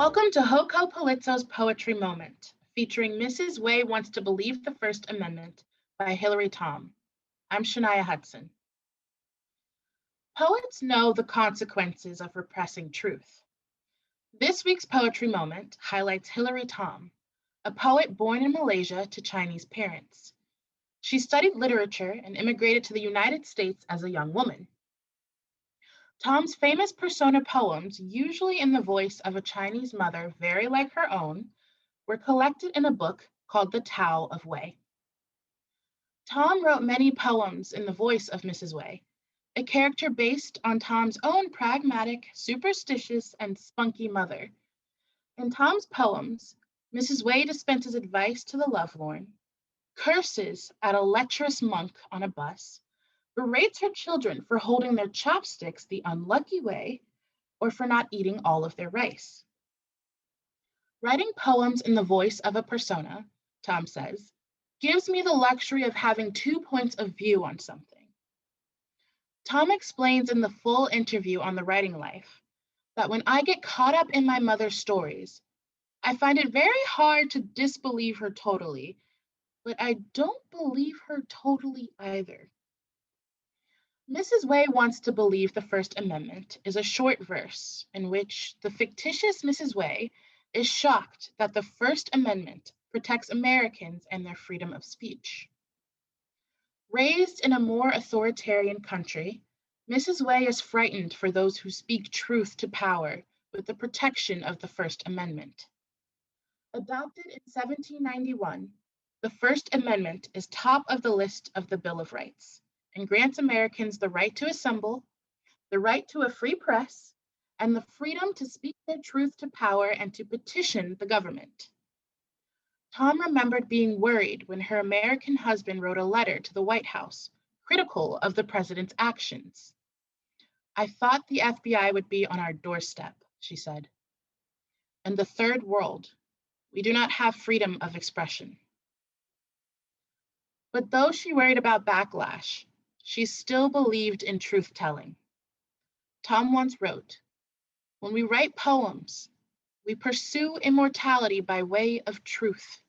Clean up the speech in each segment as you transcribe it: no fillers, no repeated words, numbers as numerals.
Welcome to Hoko Palizzo's Poetry Moment, featuring Mrs. Way Wants to Believe the First Amendment by Hilary Tham. I'm Chania Hudson. Poets know the consequences of repressing truth. This week's Poetry Moment highlights Hilary Tham, a poet born in Malaysia to Chinese parents. She studied literature and immigrated to the United States as a young woman. Tham's famous persona poems, usually in the voice of a Chinese mother very like her own, were collected in a book called The Tao of Way. Tham wrote many poems in the voice of Mrs. Way, a character based on Tham's own pragmatic, superstitious, and spunky mother. In Tham's poems, Mrs. Way dispenses advice to the lovelorn, curses at a lecherous monk on a bus, berates her children for holding their chopsticks the unlucky way, or for not eating all of their rice. Writing poems in the voice of a persona, Tham says, gives me the luxury of having 2 points of view on something. Tham explains in the full interview on The Writing Life that when I get caught up in my mother's stories, I find it very hard to disbelieve her totally, but I don't believe her totally either. Mrs. Way Wants to Believe the First Amendment is a short verse in which the fictitious Mrs. Way is shocked that the First Amendment protects Americans and their freedom of speech. Raised in a more authoritarian country, Mrs. Way is frightened for those who speak truth to power with the protection of the First Amendment. Adopted in 1791, the First Amendment is top of the list of the Bill of Rights and grants Americans the right to assemble, the right to a free press, and the freedom to speak their truth to power and to petition the government. Tham remembered being worried when her American husband wrote a letter to the White House, critical of the president's actions. I thought the FBI would be on our doorstep, she said. In the third world, we do not have freedom of expression. But though she worried about backlash, she still believed in truth-telling. Tham once wrote, "When we write poems, we pursue immortality by way of truth.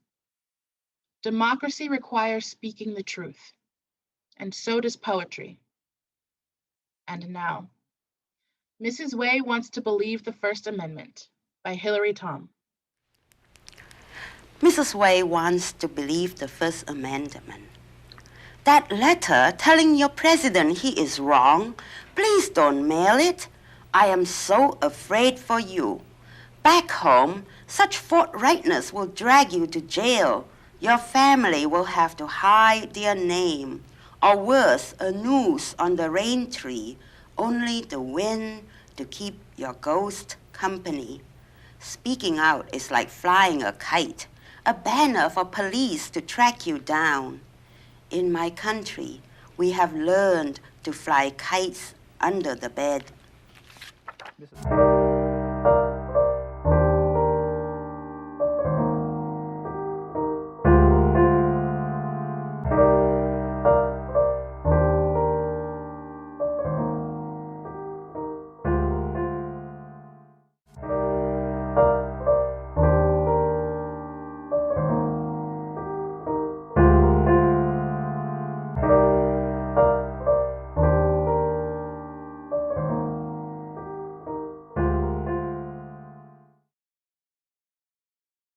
Democracy requires speaking the truth, and so does poetry." And now, Mrs. Way Wants to Believe the First Amendment by Hilary Tham. Mrs. Way wants to believe the First Amendment. That letter telling your president he is wrong, please don't mail it. I am so afraid for you. Back home, such forthrightness will drag you to jail. Your family will have to hide their name, or worse, a noose on the rain tree, only the wind to keep your ghost company. Speaking out is like flying a kite, a banner for police to track you down. In my country, we have learned to fly kites under the bed.